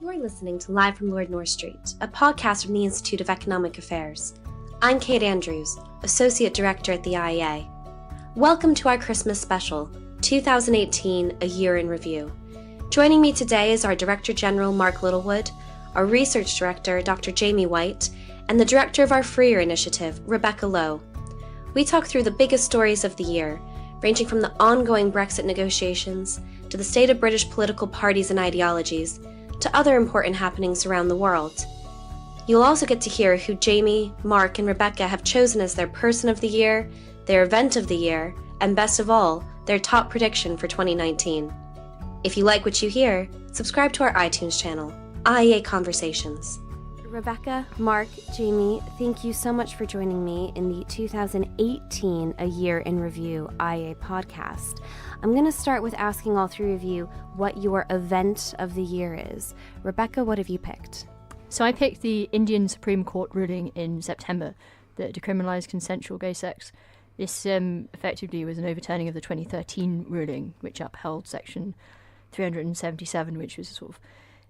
You're listening to Live from Lord North Street, a podcast from the Institute of Economic Affairs. I'm Kate Andrews, Associate Director at the IEA. Welcome to our Christmas special, 2018, A Year in Review. Joining me today is our Director General, Mark Littlewood, our Research Director, Dr. Jamie Whyte, and the Director of our Freer Initiative, Rebecca Lowe. We talk through the biggest stories of the year, ranging from the ongoing Brexit negotiations, to the state of British political parties and ideologies, to other important happenings around the world. You'll also get to hear who Jamie, Mark, and Rebecca have chosen as their Person of the Year, their Event of the Year, and best of all, their top prediction for 2019. If you like what you hear, subscribe to our iTunes channel, IEA Conversations. Rebecca, Mark, Jamie, thank you so much for joining me in the 2018 A Year in Review IEA podcast. I'm going to start with asking all three of you what your event of the year is. Rebecca, what have you picked? So I picked the Indian Supreme Court ruling in September that decriminalised consensual gay sex. This effectively was an overturning of the 2013 ruling, which upheld Section 377, which was a sort of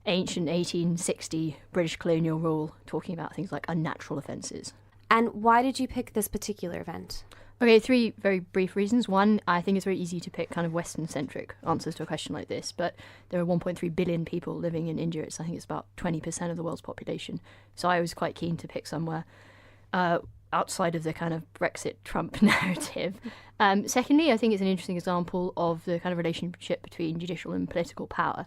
ancient 1860 British colonial rule talking about things like unnatural offences. And why did you pick this particular event? Okay, three very brief reasons. One, I think it's very easy to pick kind of Western-centric answers to a question like this, but there are 1.3 billion people living in India. I think it's about 20% of the world's population. So I was quite keen to pick somewhere outside of the kind of Brexit-Trump narrative. Secondly, I think it's an interesting example of the kind of relationship between judicial and political power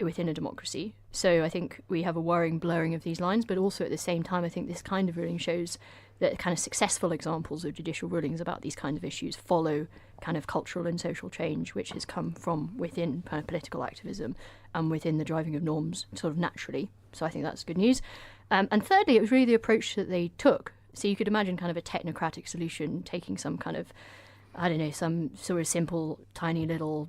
within a democracy. So I think we have a worrying blurring of these lines, but also at the same time, I think this kind of ruling shows that kind of successful examples of judicial rulings about these kinds of issues follow kind of cultural and social change, which has come from within kind of political activism and within the driving of norms sort of naturally. So I think that's good news. And thirdly, it was really the approach that they took. So you could imagine kind of a technocratic solution taking some kind of, I don't know, some sort of simple, tiny little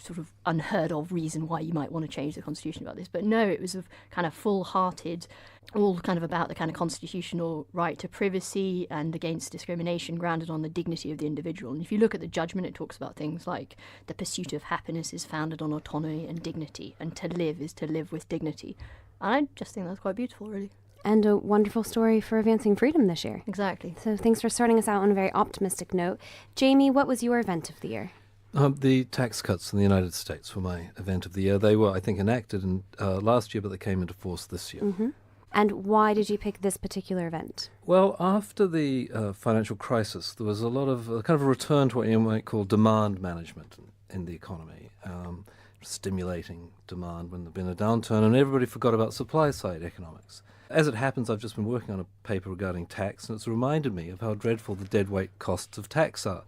sort of unheard of reason why you might want to change the constitution about this. But no, it was a kind of full-hearted, all kind of about the kind of constitutional right to privacy and against discrimination grounded on the dignity of the individual. And if you look at the judgment, it talks about things like the pursuit of happiness is founded on autonomy and dignity, and to live is to live with dignity. And I just think that's quite beautiful, really. And a wonderful story for advancing freedom this year. Exactly. So thanks for starting us out on a very optimistic note. Jamie, what was your event of the year? The tax cuts in the United States were my event of the year. They were, I think, enacted last year, but they came into force this year. Mm-hmm. And why did you pick this particular event? Well, after the financial crisis, there was a lot of kind of a return to what you might call demand management in the economy, stimulating demand when there'd been a downturn, and everybody forgot about supply-side economics. As it happens, I've just been working on a paper regarding tax, and it's reminded me of how dreadful the deadweight costs of tax are.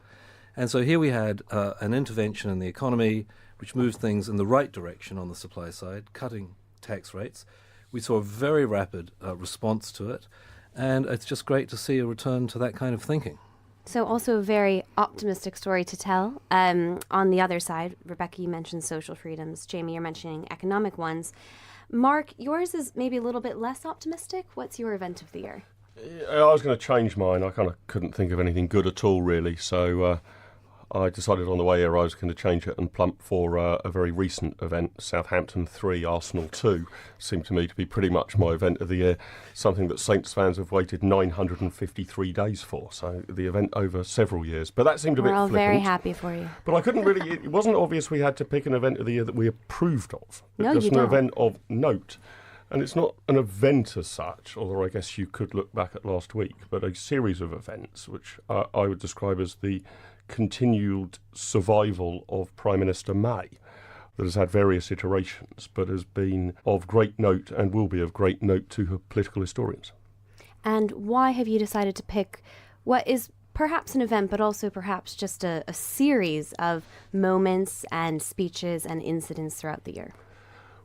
And so here we had an intervention in the economy which moved things in the right direction on the supply side, cutting tax rates. We saw a very rapid response to it, and it's just great to see a return to that kind of thinking. So also a very optimistic story to tell. On the other side, Rebecca, you mentioned social freedoms. Jamie, you're mentioning economic ones. Mark, yours is maybe a little bit less optimistic. What's your event of the year? I was going to change mine. I kind of couldn't think of anything good at all, really. So I decided on the way here I was going to change it and plump for a very recent event, Southampton 3, Arsenal 2. Seemed to me to be pretty much my event of the year, something that Saints fans have waited 953 days for. So the event over several years. But that seemed a bit flippant. We're all very happy for you. But I couldn't really, it wasn't obvious we had to pick an event of the year that we approved of. No, just you an don't. event of note. And it's not an event as such, although I guess you could look back at last week, but a series of events which I would describe as the continued survival of Prime Minister May, that has had various iterations, but has been of great note and will be of great note to her political historians. And why have you decided to pick what is perhaps an event, but also perhaps just a series of moments and speeches and incidents throughout the year?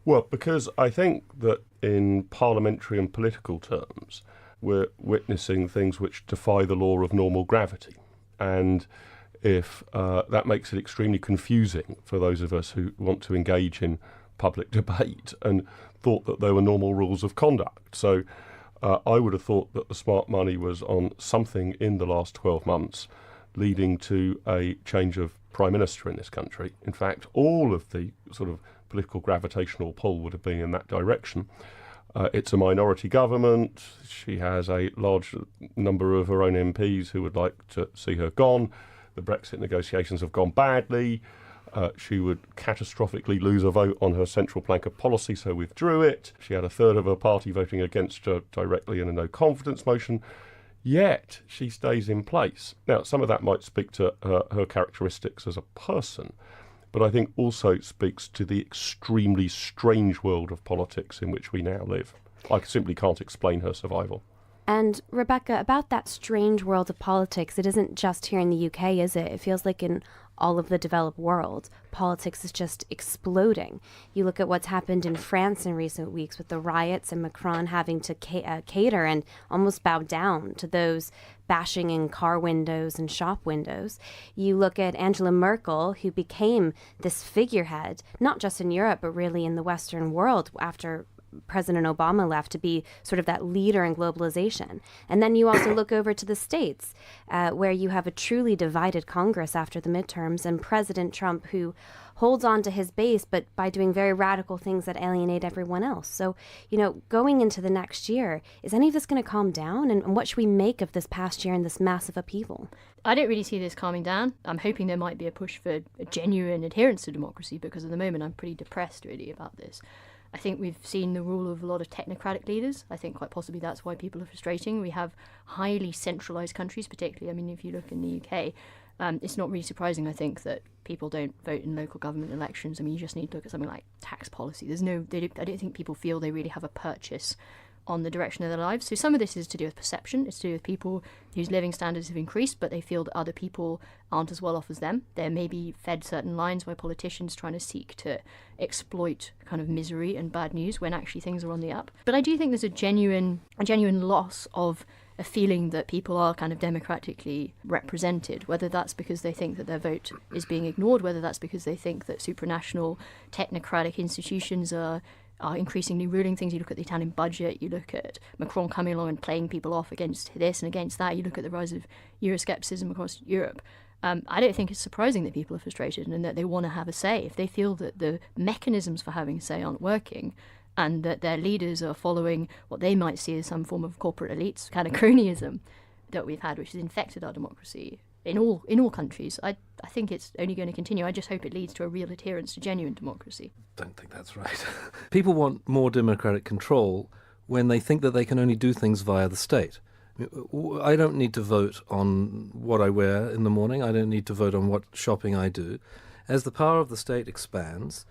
Well, because I think that in parliamentary and political terms, we're witnessing things which defy the law of normal gravity. And if that makes it extremely confusing for those of us who want to engage in public debate and thought that there were normal rules of conduct. So I would have thought that the smart money was on something in the last 12 months leading to a change of Prime Minister in this country. In fact, all of the sort of political gravitational pull would have been in that direction. It's a minority government. She has a large number of her own MPs who would like to see her gone. The Brexit negotiations have gone badly. She would catastrophically lose a vote on her central plank of policy, so withdrew it. She had a third of her party voting against her directly in a no-confidence motion. Yet she stays in place. Now, some of that might speak to her characteristics as a person, but I think also speaks to the extremely strange world of politics in which we now live. I simply can't explain her survival. And Rebecca, about that strange world of politics, it isn't just here in the UK, is it? It feels like in all of the developed world, politics is just exploding. You look at what's happened in France in recent weeks with the riots and Macron having to cater and almost bow down to those bashing in car windows and shop windows. You look at Angela Merkel, who became this figurehead, not just in Europe, but really in the Western world after President Obama left, to be sort of that leader in globalization. And then you also look over to the States, where you have a truly divided Congress after the midterms, and President Trump, who holds on to his base, but by doing very radical things that alienate everyone else. So, going into the next year, is any of this going to calm down? And what should we make of this past year and this massive upheaval? I don't really see this calming down. I'm hoping there might be a push for a genuine adherence to democracy, because at the moment I'm pretty depressed really about this. I think we've seen the rule of a lot of technocratic leaders. I think quite possibly that's why people are frustrating. We have highly centralised countries, particularly. I mean, if you look in the UK, it's not really surprising, I think, that people don't vote in local government elections. I mean, you just need to look at something like tax policy. I don't think people feel they really have a purchase on the direction of their lives. So some of this is to do with perception. It's to do with people whose living standards have increased, but they feel that other people aren't as well off as them. They're maybe fed certain lines by politicians trying to seek to exploit kind of misery and bad news when actually things are on the up. But I do think there's a genuine loss of a feeling that people are kind of democratically represented, whether that's because they think that their vote is being ignored, whether that's because they think that supranational technocratic institutions are increasingly ruling things. You look at the Italian budget, you look at Macron coming along and playing people off against this and against that, you look at the rise of Euroscepticism across Europe. I don't think it's surprising that people are frustrated and that they want to have a say. If they feel that the mechanisms for having a say aren't working and that their leaders are following what they might see as some form of corporate elites, kind of cronyism that we've had, which has infected our democracy in all countries, I think it's only going to continue. I just hope it leads to a real adherence to genuine democracy. Don't think that's right. People want more democratic control when they think that they can only do things via the state. I don't need to vote on what I wear in the morning. I don't need to vote on what shopping I do. As the power of the state expands,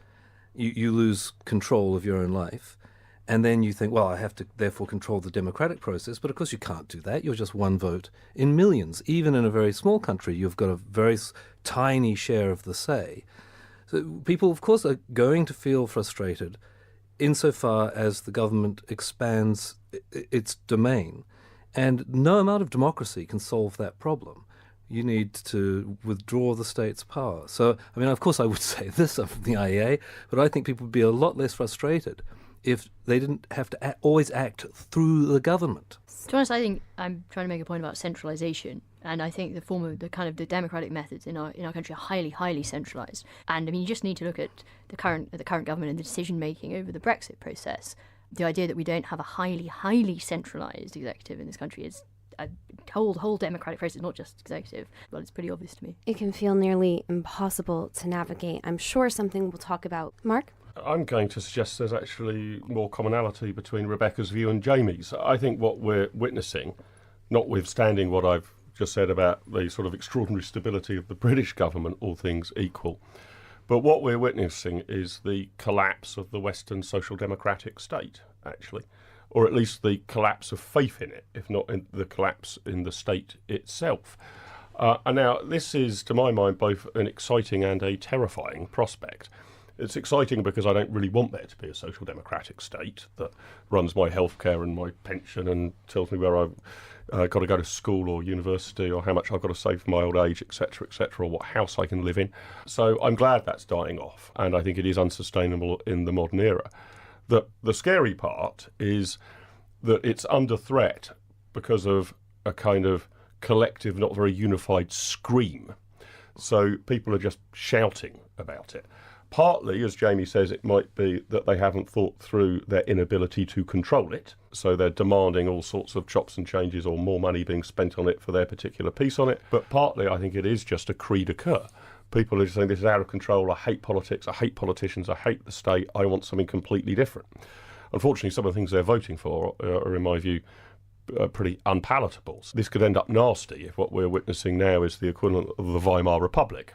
you lose control of your own life. And then you think, well, I have to therefore control the democratic process. But of course you can't do that. You're just one vote in millions. Even in a very small country, you've got a very tiny share of the say. So people, of course, are going to feel frustrated insofar as the government expands its domain. And no amount of democracy can solve that problem. You need to withdraw the state's power. So, I mean, of course I would say this, I'm from the IEA, but I think people would be a lot less frustrated if they didn't have to always act through the government. To be honest, I think I'm trying to make a point about centralisation, and I think the democratic methods in our country are highly, highly centralised. And I mean, you just need to look at the current government and the decision making over the Brexit process. The idea that we don't have a highly, highly centralised executive in this country is a whole democratic process, not just executive. Well, it's pretty obvious to me. It can feel nearly impossible to navigate. I'm sure something we'll talk about. Mark? I'm going to suggest there's actually more commonality between Rebecca's view and Jamie's. I think what we're witnessing, notwithstanding what I've just said about the sort of extraordinary stability of the British government, all things equal, but what we're witnessing is the collapse of the Western social democratic state, actually, or at least the collapse of faith in it, if not in the collapse in the state itself. And now, this is, to my mind, both an exciting and a terrifying prospect. It's exciting because I don't really want there to be a social democratic state that runs my healthcare and my pension and tells me where I've got to go to school or university or how much I've got to save for my old age, etc., or what house I can live in. So I'm glad that's dying off, and I think it is unsustainable in the modern era. The scary part is that it's under threat because of a kind of collective, not very unified scream. So people are just shouting about it. Partly, as Jamie says, it might be that they haven't thought through their inability to control it. So they're demanding all sorts of chops and changes or more money being spent on it for their particular piece on it. But partly, I think it is just a cri de coeur. People are saying this is out of control. I hate politics. I hate politicians. I hate the state. I want something completely different. Unfortunately, some of the things they're voting for are, in my view, pretty unpalatable. This could end up nasty if what we're witnessing now is the equivalent of the Weimar Republic.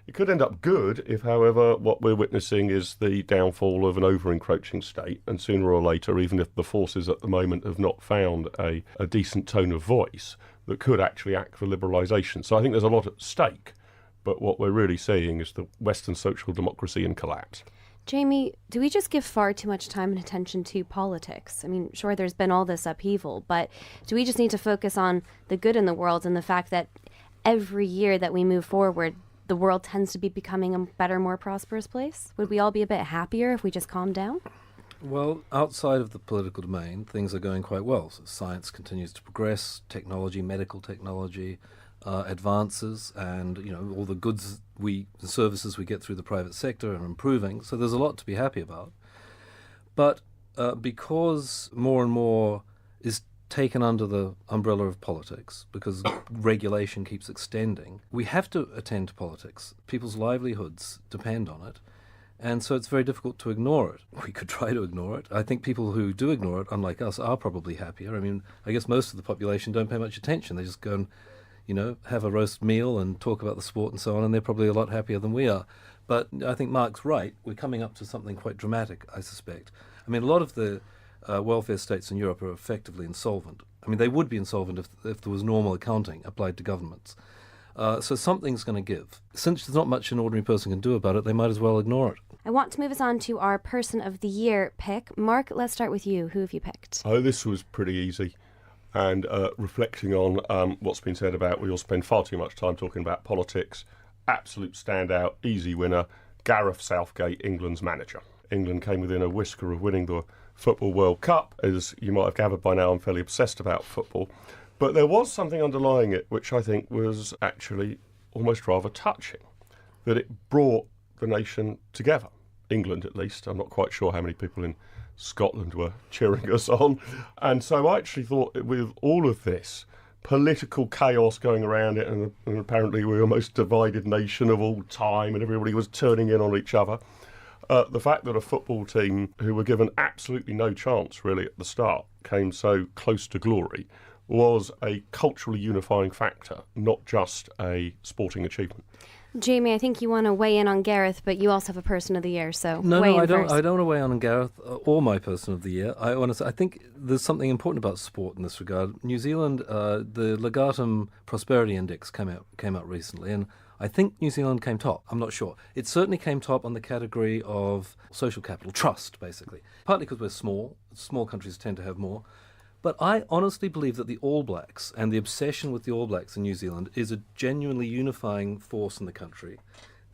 It could end up good if, however, what we're witnessing is the downfall of an over-encroaching state, and sooner or later, even if the forces at the moment have not found a decent tone of voice, that could actually act for liberalisation. So I think there's a lot at stake, but what we're really seeing is the Western social democracy in collapse. Jamie, do we just give far too much time and attention to politics? I mean, sure, there's been all this upheaval, but do we just need to focus on the good in the world and the fact that every year that we move forward, the world tends to be becoming a better, more prosperous place? Would we all be a bit happier if we just calmed down? Well, outside of the political domain, things are going quite well. So science continues to progress, technology, medical technology advances, and all the goods and services we get through the private sector are improving. So there's a lot to be happy about. But because more and more is taken under the umbrella of politics, because regulation keeps extending, we have to attend to politics. People's livelihoods depend on it. And so it's very difficult to ignore it. We could try to ignore it. I think people who do ignore it, unlike us, are probably happier. I mean, I guess most of the population don't pay much attention. They just go and, have a roast meal and talk about the sport and so on, and they're probably a lot happier than we are. But I think Mark's right. We're coming up to something quite dramatic, I suspect. I mean, a lot of the welfare states in Europe are effectively insolvent. I mean, they would be insolvent if there was normal accounting applied to governments. So something's going to give. Since there's not much an ordinary person can do about it, they might as well ignore it. I want to move us on to our Person of the Year pick. Mark, let's start with you. Who have you picked? Oh, this was pretty easy. And reflecting on what's been said about we all spend far too much time talking about politics, absolute standout, easy winner, Gareth Southgate, England's manager. England came within a whisker of winning the Football World Cup. As you might have gathered by now, I'm fairly obsessed about football. But there was something underlying it which I think was actually almost rather touching, that it brought the nation together, England at least. I'm not quite sure how many people in Scotland were cheering us on. And so I actually thought with all of this political chaos going around it, and apparently we're the most divided nation of all time and everybody was turning in on each other, the fact that a football team who were given absolutely no chance really at the start came so close to glory was a culturally unifying factor, not just a sporting achievement. Jamie, I think you want to weigh in on Gareth, but you also have a Person of the Year, so No, weigh in I don't. first. I don't want to weigh on Gareth or my Person of the Year. I think there's something important about sport in this regard. New Zealand, the Legatum Prosperity Index came out recently, and I think New Zealand came top. I'm not sure. It certainly came top on the category of social capital, trust, basically. Partly because we're small. Small countries tend to have more. But I honestly believe that the All Blacks and the obsession with the All Blacks in New Zealand is a genuinely unifying force in the country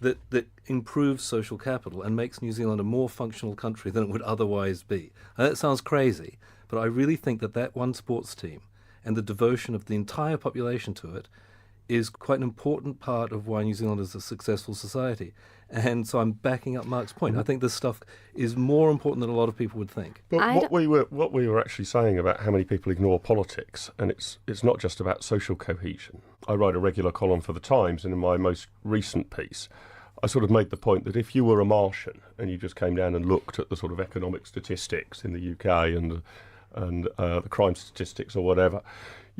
that improves social capital and makes New Zealand a more functional country than it would otherwise be. Now, that sounds crazy, but I really think that one sports team and the devotion of the entire population to it is quite an important part of why New Zealand is a successful society. And so I'm backing up Mark's point. I think this stuff is more important than a lot of people would think. But what we were actually saying about how many people ignore politics, and it's not just about social cohesion. I write a regular column for The Times, and in my most recent piece, I sort of made the point that if you were a Martian and you just came down and looked at the sort of economic statistics in the UK and the crime statistics or whatever,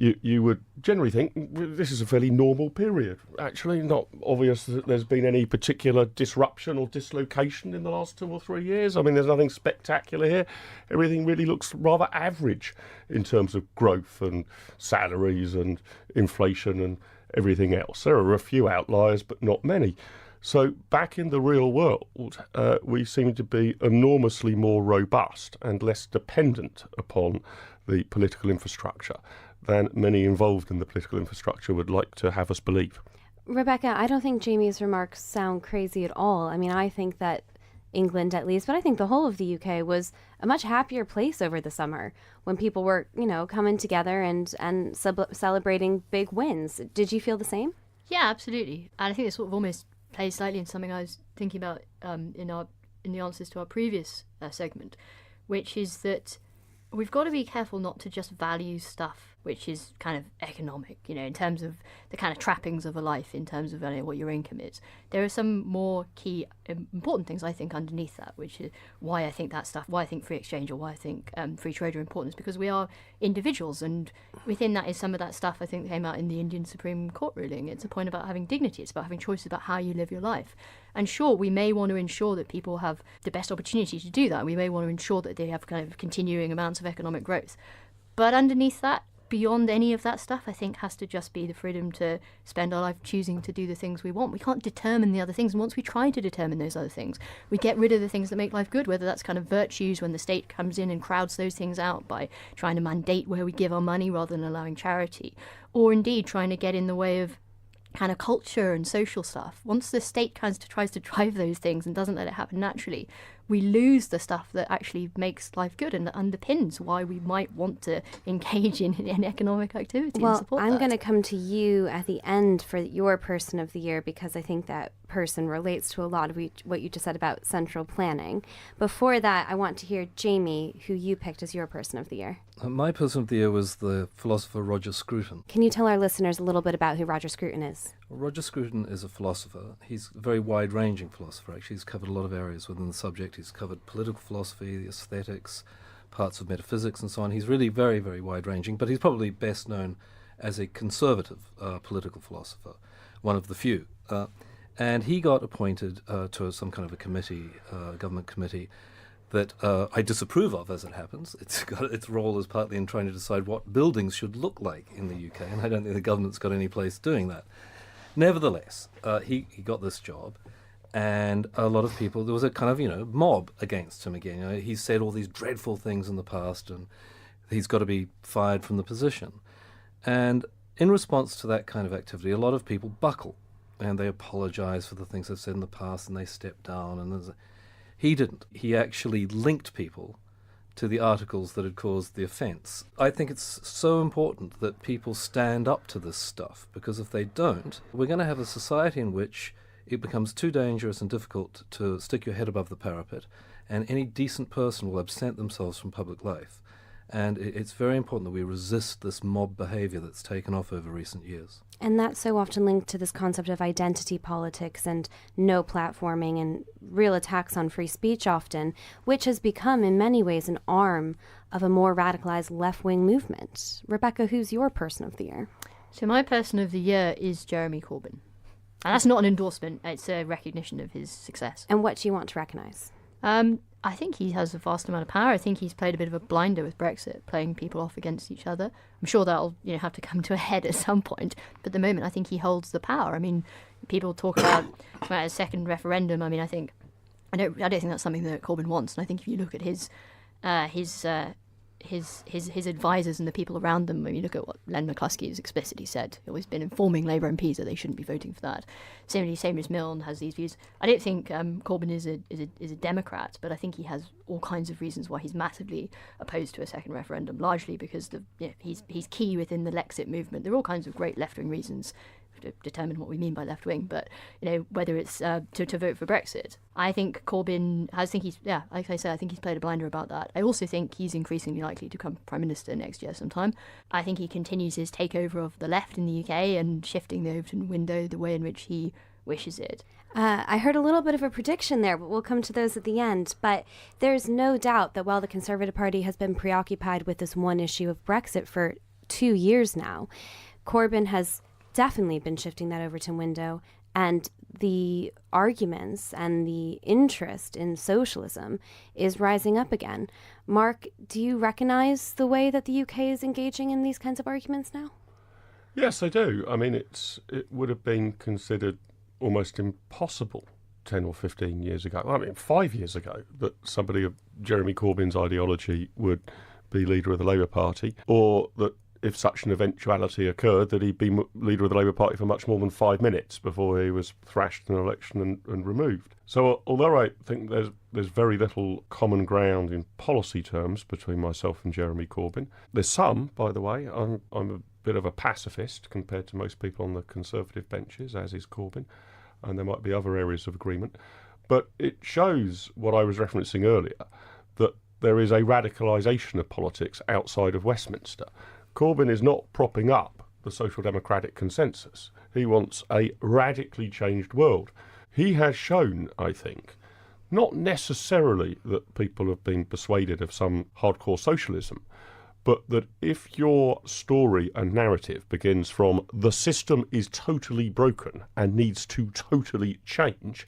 you would generally think this is a fairly normal period. Actually, not obvious that there's been any particular disruption or dislocation in the last 2 or 3 years. I mean, there's nothing spectacular here. Everything really looks rather average in terms of growth and salaries and inflation and everything else. There are a few outliers, but not many. So back in the real world, we seem to be enormously more robust and less dependent upon the political infrastructure than many involved in the political infrastructure would like to have us believe. Rebecca, I don't think Jamie's remarks sound crazy at all. I mean, I think that England at least, but I think the whole of the UK was a much happier place over the summer when people were, coming together and celebrating big wins. Did you feel the same? Yeah, absolutely. And I think it sort of almost plays slightly into something I was thinking about in the answers to our previous segment, which is that we've got to be careful not to just value stuff which is kind of economic, in terms of the kind of trappings of a life, in terms of what your income is. There are some more key important things, I think, underneath that, which is why I think that stuff, why I think free exchange or why I think free trade are important, is because we are individuals, and within that is some of that stuff I think came out in the Indian Supreme Court ruling. It's a point about having dignity, it's about having choices about how you live your life. And sure, we may want to ensure that people have the best opportunity to do that. We may want to ensure that they have kind of continuing amounts of economic growth. But underneath that, beyond any of that stuff, I think has to just be the freedom to spend our life choosing to do the things we want. We can't determine the other things, and once we try to determine those other things, we get rid of the things that make life good, whether that's kind of virtues when the state comes in and crowds those things out by trying to mandate where we give our money rather than allowing charity, or indeed trying to get in the way of kind of culture and social stuff. Once the state kind of tries to drive those things and doesn't let it happen naturally, we lose the stuff that actually makes life good and that underpins why we might want to engage in economic activity and support I'm that. going to come to you at the end for your person of the year, because I think that person relates to a lot of what you just said about central planning. Before that, I want to hear Jamie, who you picked as your person of the year. My person of the year was the philosopher Roger Scruton. Can you tell our listeners a little bit about who Roger Scruton is? Well, Roger Scruton is a philosopher. He's a very wide-ranging philosopher, actually. He's covered a lot of areas within the subject. He's covered political philosophy, the aesthetics, parts of metaphysics and so on. He's really very, very wide-ranging, but he's probably best known as a conservative political philosopher, one of the few. And he got appointed to some kind of a committee, government committee, that I disapprove of, as it happens. It's got its role as partly in trying to decide what buildings should look like in the UK, and I don't think the government's got any place doing that. Nevertheless, he got this job, and a lot of people, there was a kind of, mob against him again. He said all these dreadful things in the past, and he's got to be fired from the position. And in response to that kind of activity, a lot of people buckle, and they apologize for the things they've said in the past, and they step down, and he didn't. He actually linked people to the articles that had caused the offence. I think it's so important that people stand up to this stuff, because if they don't, we're going to have a society in which it becomes too dangerous and difficult to stick your head above the parapet, and any decent person will absent themselves from public life. And it's very important that we resist this mob behaviour that's taken off over recent years. And that's so often linked to this concept of identity politics and no platforming and real attacks on free speech often, which has become in many ways an arm of a more radicalized left-wing movement. Rebecca, who's your person of the year? So my person of the year is Jeremy Corbyn. And that's not an endorsement, it's a recognition of his success. And what do you want to recognise? I think he has a vast amount of power. I think he's played a bit of a blinder with Brexit, playing people off against each other. I'm sure that'll have to come to a head at some point. But at the moment, I think he holds the power. I mean, people talk about a second referendum. I mean, I don't think that's something that Corbyn wants. And I think if you look at his advisors and the people around them, when you look at what Len McCluskey has explicitly said, he's always been informing Labour MPs that they shouldn't be voting for that. Same as Milne has these views. I don't think Corbyn is a Democrat, but I think he has all kinds of reasons why he's massively opposed to a second referendum, largely because he's key within the Lexit movement. There are all kinds of great left-wing reasons to determine what we mean by left wing, but whether it's to vote for Brexit, I think Corbyn I think he's played a blinder about that. I also think he's increasingly likely to become Prime Minister next year sometime. I think he continues his takeover of the left in the UK and shifting the Overton window the way in which he wishes it. I heard a little bit of a prediction there, but we'll come to those at the end. But there's no doubt that while the Conservative Party has been preoccupied with this one issue of Brexit for 2 years now, Corbyn has definitely been shifting that Overton window, and the arguments and the interest in socialism is rising up again. Mark, do you recognise the way that the UK is engaging in these kinds of arguments now? Yes, I do. I mean, it would have been considered almost impossible 10 or 15 years ago, 5 years ago, that somebody of Jeremy Corbyn's ideology would be leader of the Labour Party, or that if such an eventuality occurred, that he'd be leader of the Labour Party for much more than 5 minutes before he was thrashed in an election and removed. So although I think there's very little common ground in policy terms between myself and Jeremy Corbyn, there's some, by the way. I'm a bit of a pacifist compared to most people on the Conservative benches, as is Corbyn. and there might be other areas of agreement. But it shows what I was referencing earlier, that there is a radicalisation of politics outside of Westminster. Corbyn is not propping up the social democratic consensus. He wants a radically changed world. He has shown, I think, not necessarily that people have been persuaded of some hardcore socialism, but that if your story and narrative begins from the system is totally broken and needs to totally change,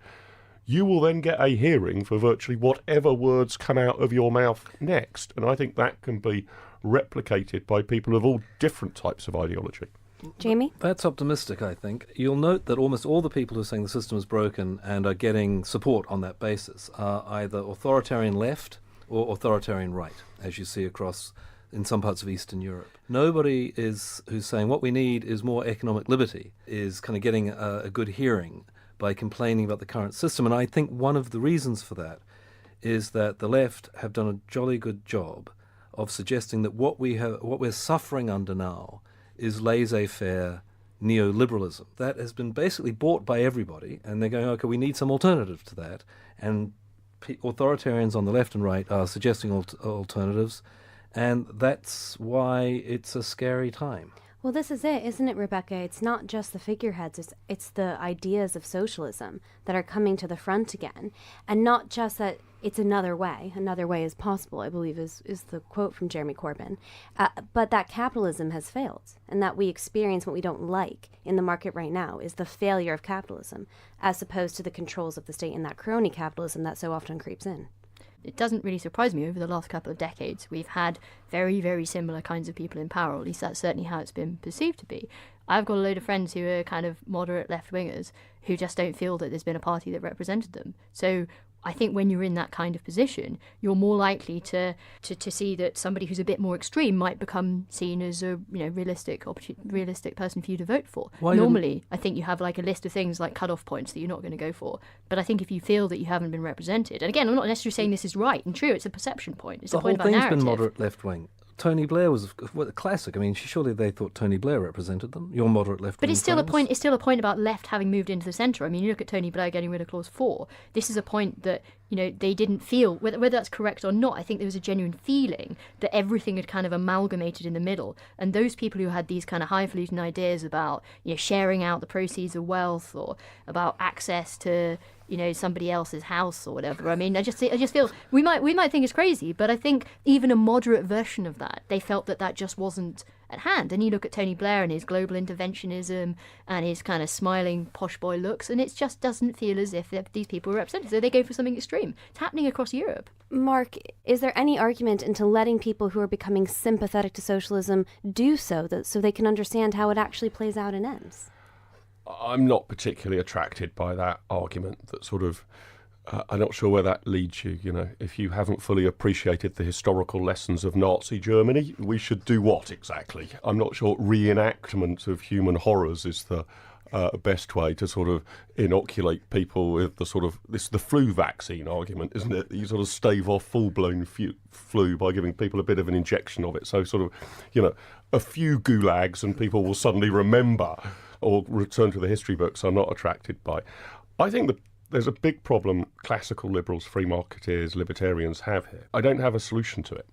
you will then get a hearing for virtually whatever words come out of your mouth next. And I think that can be replicated by people of all different types of ideology. Jamie? That's optimistic, I think. You'll note that almost all the people who are saying the system is broken and are getting support on that basis are either authoritarian left or authoritarian right, as you see across in some parts of Eastern Europe. Nobody who's saying what we need is more economic liberty is kind of getting a good hearing by complaining about the current system. And I think one of the reasons for that is that the left have done a jolly good job of suggesting that what we're suffering under now is laissez-faire neoliberalism. That has been basically bought by everybody, and they're going, okay, we need some alternative to that. And authoritarians on the left and right are suggesting alternatives, and that's why it's a scary time. Well, this is it, isn't it, Rebecca? It's not just the figureheads, it's the ideas of socialism that are coming to the front again. And not just that it's another way is possible, I believe is the quote from Jeremy Corbyn, but that capitalism has failed, and that we experience what we don't like in the market right now is the failure of capitalism, as opposed to the controls of the state and that crony capitalism that so often creeps in. It doesn't really surprise me. Over the last couple of decades, we've had very, very similar kinds of people in power, or at least that's certainly how it's been perceived to be. I've got a load of friends who are kind of moderate left-wingers who just don't feel that there's been a party that represented them. So I think when you're in that kind of position, you're more likely to see that somebody who's a bit more extreme might become seen as a realistic person for you to vote for. Normally, I think you have like a list of things like cut-off points that you're not going to go for. But I think if you feel that you haven't been represented, and again, I'm not necessarily saying this is right and true, it's a perception point. It's a point about narrative. The whole thing's been moderate left-wing. Tony Blair was a classic. I mean, surely they thought Tony Blair represented them. Your moderate left-wing. But it's still a point. It's still a point about left having moved into the centre. I mean, you look at Tony Blair getting rid of Clause 4. This is a point that they didn't feel whether that's correct or not. I think there was a genuine feeling that everything had kind of amalgamated in the middle, and those people who had these kind of highfalutin ideas about sharing out the proceeds of wealth or about access to somebody else's house or whatever. I mean, I just feel we might think it's crazy, but I think even a moderate version of that, they felt that just wasn't at hand. And you look at Tony Blair and his global interventionism and his kind of smiling posh boy looks, and it just doesn't feel as if these people were represented. So they go for something extreme. It's happening across Europe. Mark, is there any argument into letting people who are becoming sympathetic to socialism do so they can understand how it actually plays out and ends? I'm not particularly attracted by that argument that sort of, I'm not sure where that leads you. If you haven't fully appreciated the historical lessons of Nazi Germany, we should do what exactly? I'm not sure reenactment of human horrors is the best way to sort of inoculate people with the flu vaccine argument, isn't it? You sort of stave off full-blown flu by giving people a bit of an injection of it. So sort of, a few gulags and people will suddenly remember or return to the history books. I'm not attracted by. I think that there's a big problem classical liberals, free marketeers, libertarians have here. I don't have a solution to it.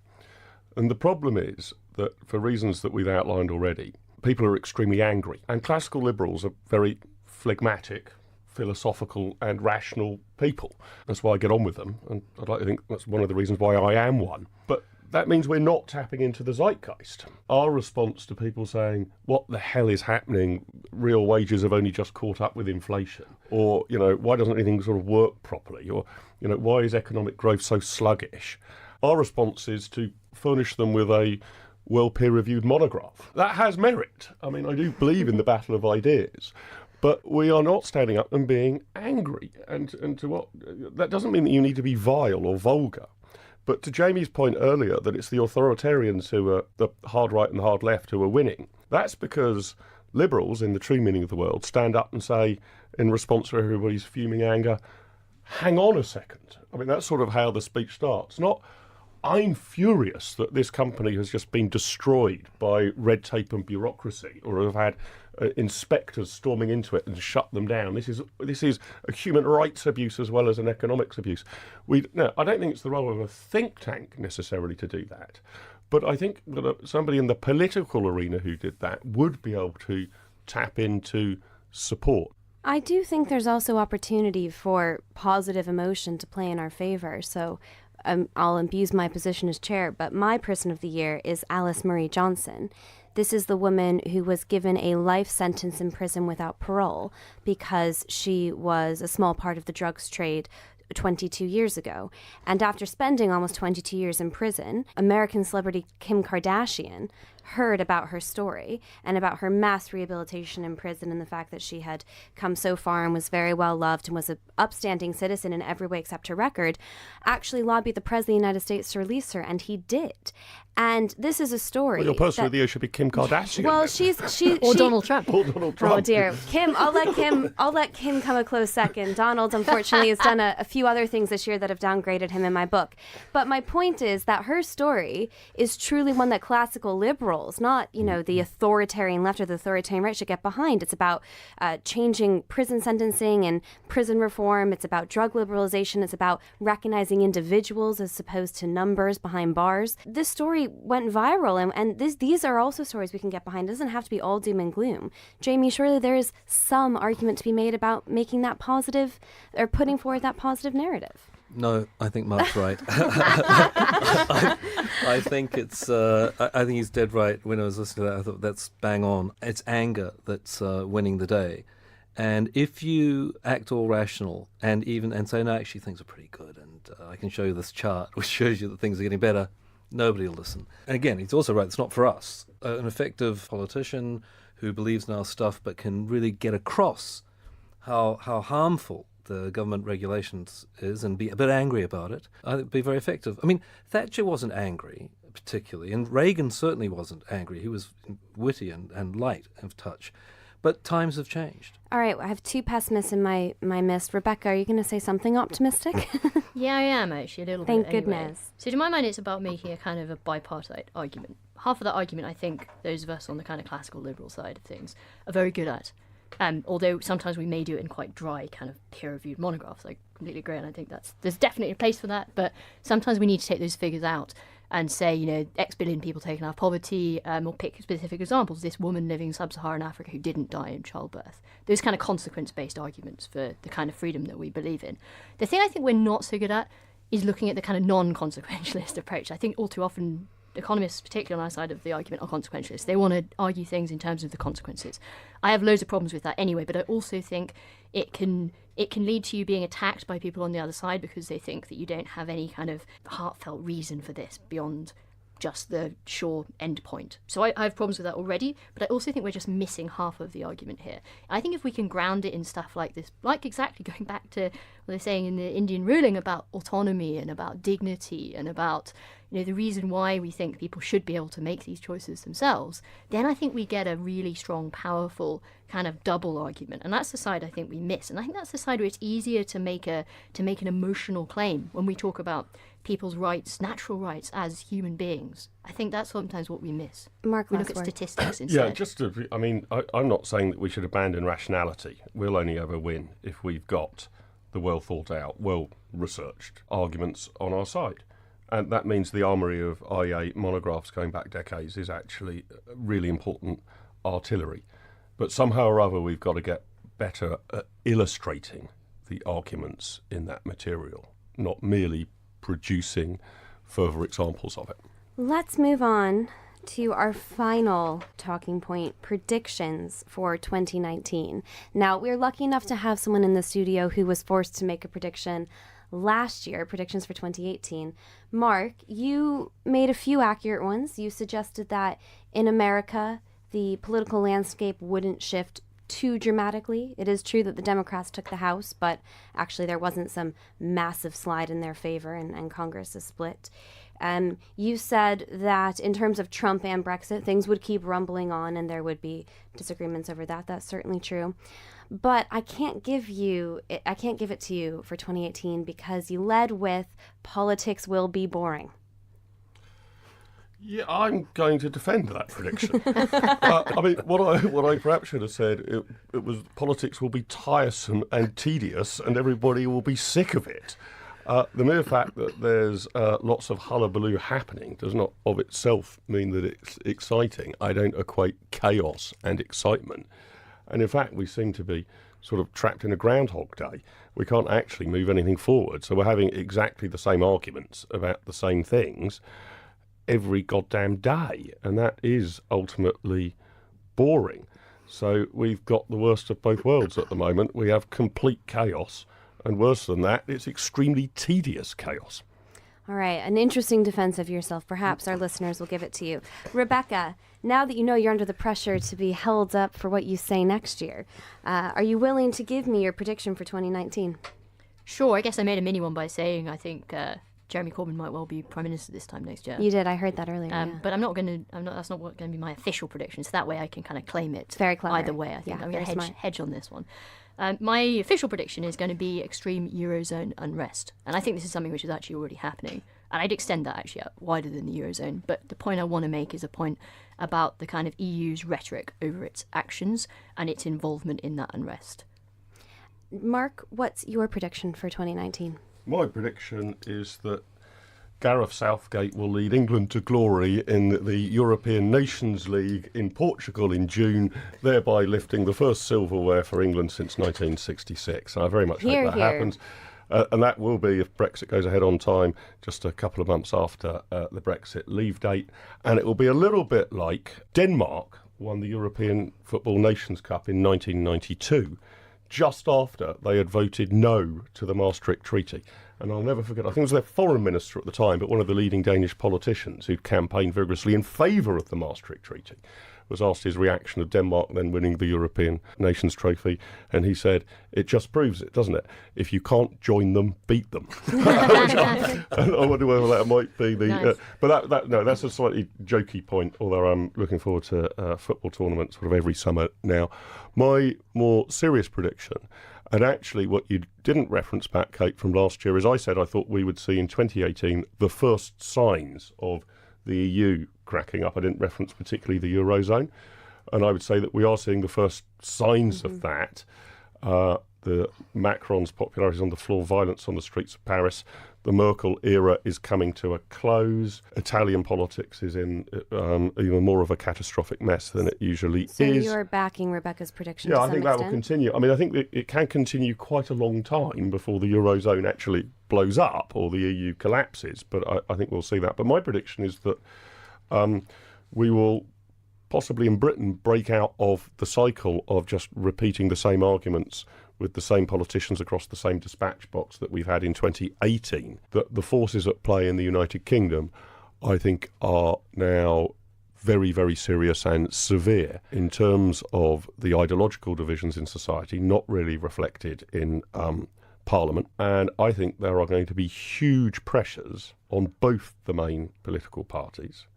And the problem is that, for reasons that we've outlined already, people are extremely angry. And classical liberals are very phlegmatic, philosophical and rational people. That's why I get on with them. And I'd like to think that's one of the reasons why I am one. But that means we're not tapping into the zeitgeist. Our response to people saying, what the hell is happening? Real wages have only just caught up with inflation. Or, why doesn't anything sort of work properly? Or, why is economic growth so sluggish? Our response is to furnish them with a well peer-reviewed monograph. That has merit. I mean, I do believe in the battle of ideas. But we are not standing up and being angry. And to what? That doesn't mean that you need to be vile or vulgar. But to Jamie's point earlier, that it's the authoritarians who are the hard right and the hard left who are winning, that's because liberals, in the true meaning of the word, stand up and say, in response to everybody's fuming anger, hang on a second. I mean, that's sort of how the speech starts. Not, I'm furious that this company has just been destroyed by red tape and bureaucracy, or have had inspectors storming into it and shut them down. This is a human rights abuse as well as an economics abuse. No, I don't think it's the role of a think tank necessarily to do that, but I think that somebody in the political arena who did that would be able to tap into support. I do think there's also opportunity for positive emotion to play in our favor. So I'll abuse my position as chair, but my person of the year is Alice Marie Johnson. This is the woman who was given a life sentence in prison without parole because she was a small part of the drugs trade 22 years ago. And after spending almost 22 years in prison, American celebrity Kim Kardashian heard about her story and about her mass rehabilitation in prison and the fact that she had come so far and was very well loved and was an upstanding citizen in every way except her record, actually lobbied the President of the United States to release her, and he did. And this is a story. Well, your person of the year should be Kim Kardashian. Well, or Donald Trump. Or Donald Trump. Oh dear, Kim. I'll let Kim come a close second. Donald, unfortunately, has done a few other things this year that have downgraded him in my book. But my point is that her story is truly one that classical liberals, not the authoritarian left or the authoritarian right, should get behind. It's about changing prison sentencing and prison reform. It's about drug liberalization. It's about recognizing individuals as opposed to numbers behind bars. This story went viral, and these are also stories we can get behind. It doesn't have to be all doom and gloom. Jamie, surely there is some argument to be made about making that positive, or putting forward that positive narrative. No, I think Mark's right. I think it's. I think he's dead right. When I was listening to that, I thought that's bang on. It's anger that's winning the day, and if you act all rational and say no, actually things are pretty good, and I can show you this chart which shows you that things are getting better, nobody will listen. And again, he's also right. It's not for us. An effective politician who believes in our stuff but can really get across how harmful the government regulations is and be a bit angry about it, I think it'd be very effective. I mean, Thatcher wasn't angry particularly, and Reagan certainly wasn't angry. He was witty and light of touch. But times have changed. All right, I have two pessimists in my mist. Rebecca, are you going to say something optimistic? Yeah, I am actually, a little bit. Thank anyway. goodness. So to my mind, it's about making a kind of a bipartite argument. Half of that argument, I think, those of us on the kind of classical liberal side of things are very good at. Although sometimes we may do it in quite dry, kind of peer-reviewed monographs. I completely agree, and I think there's definitely a place for that. But sometimes we need to take those figures out and say, X billion people taken out of poverty, or pick specific examples. This woman living in sub-Saharan Africa who didn't die in childbirth. Those kind of consequence-based arguments for the kind of freedom that we believe in. The thing I think we're not so good at is looking at the kind of non-consequentialist approach. I think all too often economists, particularly on our side of the argument, are consequentialists. They want to argue things in terms of the consequences. I have loads of problems with that anyway, but I also think it can lead to you being attacked by people on the other side because they think that you don't have any kind of heartfelt reason for this beyond just the sure end point. So I have problems with that already, but I also think we're just missing half of the argument here. I think if we can ground it in stuff like this, like exactly going back to what they're saying in the Indian ruling about autonomy and about dignity and about the reason why we think people should be able to make these choices themselves, then I think we get a really strong, powerful kind of double argument. And that's the side I think we miss. And I think that's the side where it's easier to make an emotional claim when we talk about people's rights, natural rights as human beings. I think that's sometimes what we miss. Mark, we look at statistics instead. Yeah, I'm not saying that we should abandon rationality. We'll only ever win if we've got the well thought out, well researched arguments on our side. And that means the armoury of IEA monographs going back decades is actually really important artillery. But somehow or other we've got to get better at illustrating the arguments in that material, not merely producing further examples of it. Let's move on to our final talking point, predictions for 2019. Now, we're lucky enough to have someone in the studio who was forced to make a prediction last year, predictions for 2018. Mark, you made a few accurate ones. You suggested that in America, the political landscape wouldn't shift too dramatically. It is true that the Democrats took the House, but actually there wasn't some massive slide in their favor, and Congress is split. You said that in terms of Trump and Brexit, things would keep rumbling on and there would be disagreements over that. That's certainly true. But I can't give it to you for 2018 because you led with politics will be boring. Yeah, I'm going to defend that prediction. I mean, what I perhaps should have said, it was politics will be tiresome and tedious and everybody will be sick of it. The mere fact that there's lots of hullabaloo happening does not of itself mean that it's exciting. I don't equate chaos and excitement. And in fact, we seem to be sort of trapped in a Groundhog Day. We can't actually move anything forward. So we're having exactly the same arguments about the same things every goddamn day, and that is ultimately boring. So we've got the worst of both worlds at the moment. We have complete chaos, and worse than that, it's extremely tedious chaos. All right, an interesting defense of yourself. Perhaps our listeners will give it to you. Rebecca, now that you know you're under the pressure to be held up for what you say next year, are you willing to give me your prediction for 2019? Sure, I guess I made a mini one by saying I think Jeremy Corbyn might well be Prime Minister this time next year. You did, I heard that earlier. But that's not going to be my official prediction. So that way I can kind of claim it. It's very clever. Either way, I think I'm going to hedge on this one. My official prediction is going to be extreme Eurozone unrest. And I think this is something which is actually already happening. And I'd extend that actually out wider than the Eurozone. But the point I want to make is a point about the kind of EU's rhetoric over its actions and its involvement in that unrest. Mark, what's your prediction for 2019? My prediction is that Gareth Southgate will lead England to glory in the European Nations League in Portugal in June, thereby lifting the first silverware for England since 1966. I very much hope that happens. And that will be, if Brexit goes ahead on time, just a couple of months after the Brexit leave date. And it will be a little bit like Denmark won the European Football Nations Cup in 1992, just after they had voted no to the Maastricht Treaty. And I'll never forget, I think it was their foreign minister at the time, but one of the leading Danish politicians who'd campaigned vigorously in favour of the Maastricht Treaty, was asked his reaction of Denmark then winning the European Nations Trophy, and he said, "It just proves it, doesn't it? If you can't join them, beat them." I wonder whether that might be the... Nice. But that's a slightly jokey point, although I'm looking forward to football tournaments sort of every summer now. My more serious prediction, and actually what you didn't reference back, Kate, from last year, is I said I thought we would see in 2018 the first signs of the EU cracking up. I didn't reference particularly the Eurozone. And I would say that we are seeing the first signs of that. The Macron's popularity is on the floor, violence on the streets of Paris. The Merkel era is coming to a close. Italian politics is in even more of a catastrophic mess than it usually is. So you're backing Rebecca's prediction to some extent? That will continue. I mean, I think that it can continue quite a long time before the Eurozone actually blows up or the EU collapses, but I think we'll see that. But my prediction is that we will possibly in Britain break out of the cycle of just repeating the same arguments with the same politicians across the same dispatch box that we've had in 2018. That the forces at play in the United Kingdom, I think, are now very, very serious and severe in terms of the ideological divisions in society, not really reflected in Parliament. And I think there are going to be huge pressures on both the main political parties.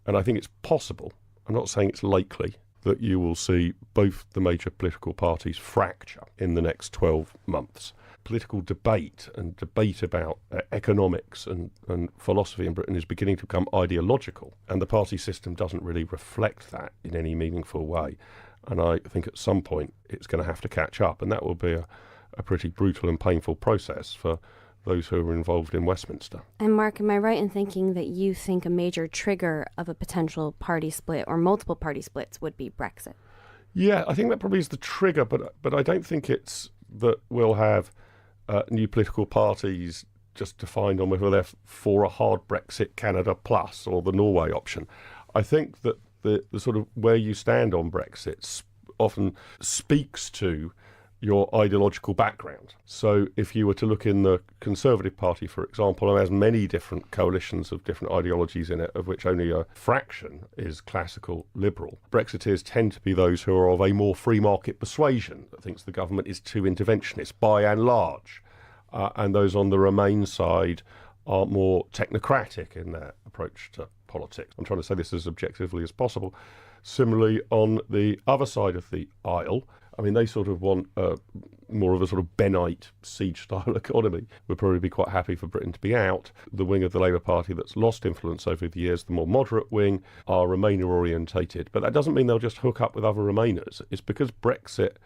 And I think it's possible, I'm not saying it's likely, that you will see both the major political parties fracture in the next 12 months. Political debate and debate about economics and philosophy in Britain is beginning to become ideological, and the party system doesn't really reflect that in any meaningful way. And I think at some point it's going to have to catch up, and that will be a pretty brutal and painful process for those who are involved in Westminster. And Mark, am I right in thinking that you think a major trigger of a potential party split or multiple party splits would be Brexit? Yeah, I think that probably is the trigger, but I don't think it's that we'll have new political parties just defined on whether they're for a hard Brexit, Canada plus, or the Norway option. I think that the sort of where you stand on Brexit often speaks to your ideological background. So if you were to look in the Conservative Party, for example, and has many different coalitions of different ideologies in it, of which only a fraction is classical liberal, Brexiteers tend to be those who are of a more free market persuasion, that thinks the government is too interventionist by and large. And those on the Remain side are more technocratic in their approach to politics. I'm trying to say this as objectively as possible. Similarly, on the other side of the aisle, I mean, they sort of want more of a sort of Bennite siege-style economy. We'd probably be quite happy for Britain to be out. The wing of the Labour Party that's lost influence over the years, the more moderate wing, are Remainer-orientated. But that doesn't mean they'll just hook up with other Remainers. It's because Brexit,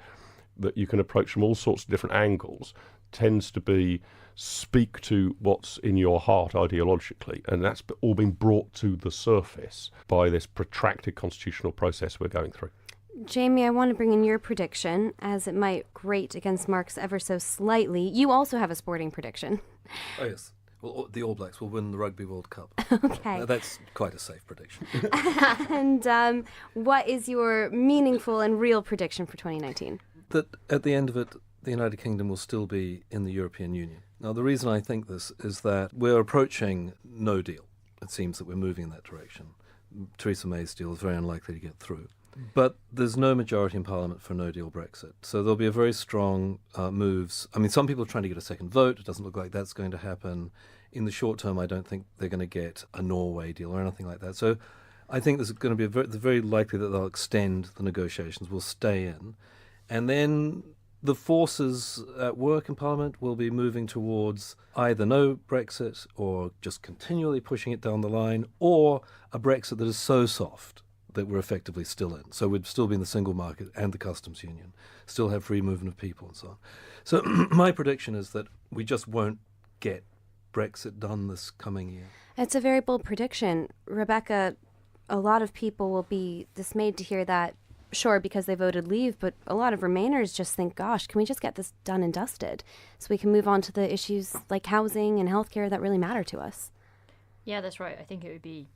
that you can approach from all sorts of different angles, tends to be speak to what's in your heart ideologically, and that's all been brought to the surface by this protracted constitutional process we're going through. Jamie, I want to bring in your prediction, as it might grate against Mark's ever so slightly. You also have a sporting prediction. Oh, yes. Well, the All Blacks will win the Rugby World Cup. Okay. That's quite a safe prediction. And what is your meaningful and real prediction for 2019? That at the end of it, the United Kingdom will still be in the European Union. Now, the reason I think this is that we're approaching no deal. It seems that we're moving in that direction. Theresa May's deal is very unlikely to get through. But there's no majority in Parliament for no-deal Brexit. So there'll be a very strong moves. I mean, some people are trying to get a second vote. It doesn't look like that's going to happen. In the short term, I don't think they're going to get a Norway deal or anything like that. So I think there's going to be very likely that they'll extend the negotiations, will stay in. And then the forces at work in Parliament will be moving towards either no Brexit or just continually pushing it down the line, or a Brexit that is so soft that we're effectively still in. So we'd still be in the single market and the customs union, still have free movement of people and so on. So my prediction is that we just won't get Brexit done this coming year. It's a very bold prediction. Rebecca, a lot of people will be dismayed to hear that, sure, because they voted leave, but a lot of Remainers just think, gosh, can we just get this done and dusted so we can move on to the issues like housing and healthcare that really matter to us? Yeah, that's right. I think it would be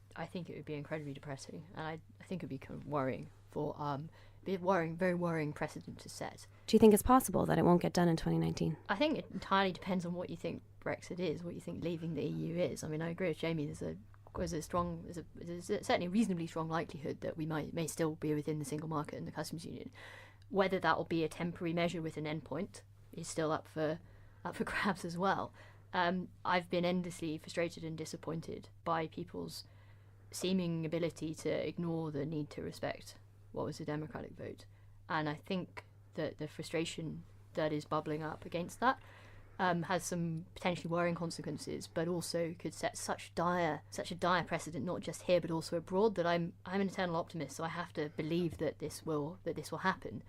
incredibly depressing, and I think it would be kind of worrying very worrying precedent to set. Do you think it's possible that it won't get done in 2019? I think it entirely depends on what you think Brexit is, what you think leaving the EU is. I mean, I agree with Jamie. There's certainly a reasonably strong likelihood that we may still be within the single market and the customs union. Whether that will be a temporary measure with an endpoint is still up for grabs as well. I've been endlessly frustrated and disappointed by people's seeming ability to ignore the need to respect what was a democratic vote. And I think that the frustration that is bubbling up against that has some potentially worrying consequences, but also could set such a dire precedent, not just here but also abroad, that I'm an eternal optimist. So I have to believe that this will happen,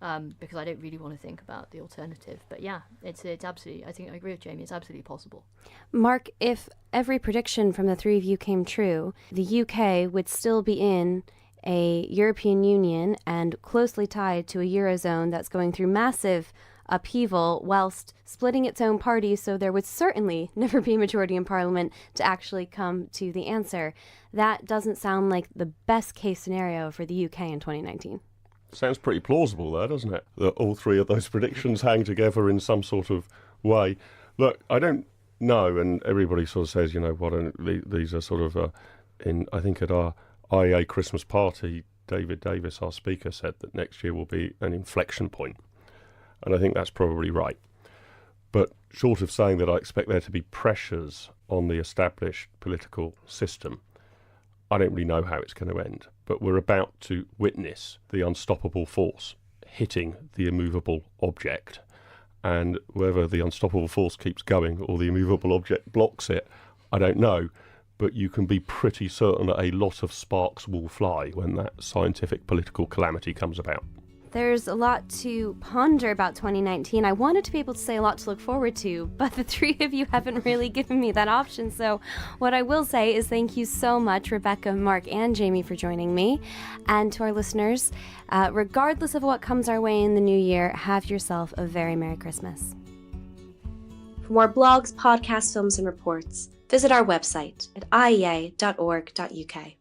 because I don't really want to think about the alternative. But yeah, it's absolutely. I think I agree with Jamie. It's absolutely possible. Mark, if every prediction from the three of you came true, the UK would still be in a European Union and closely tied to a Eurozone that's going through massive upheaval whilst splitting its own party, so there would certainly never be a majority in Parliament to actually come to the answer. That doesn't sound like the best case scenario for the UK in 2019. Sounds pretty plausible there, doesn't it? That all three of those predictions hang together in some sort of way. Look, I don't know, and everybody sort of says, these are sort of, I think at our IEA Christmas party, David Davis, our speaker, said that next year will be an inflection point. And I think that's probably right. But short of saying that I expect there to be pressures on the established political system, I don't really know how it's going to end. But we're about to witness the unstoppable force hitting the immovable object. And whether the unstoppable force keeps going or the immovable object blocks it, I don't know. But you can be pretty certain that a lot of sparks will fly when that scientific political calamity comes about. There's a lot to ponder about 2019. I wanted to be able to say a lot to look forward to, but the three of you haven't really given me that option. So what I will say is thank you so much, Rebecca, Mark, and Jamie, for joining me. And to our listeners, regardless of what comes our way in the new year, have yourself a very Merry Christmas. For more blogs, podcasts, films, and reports, visit our website at iea.org.uk.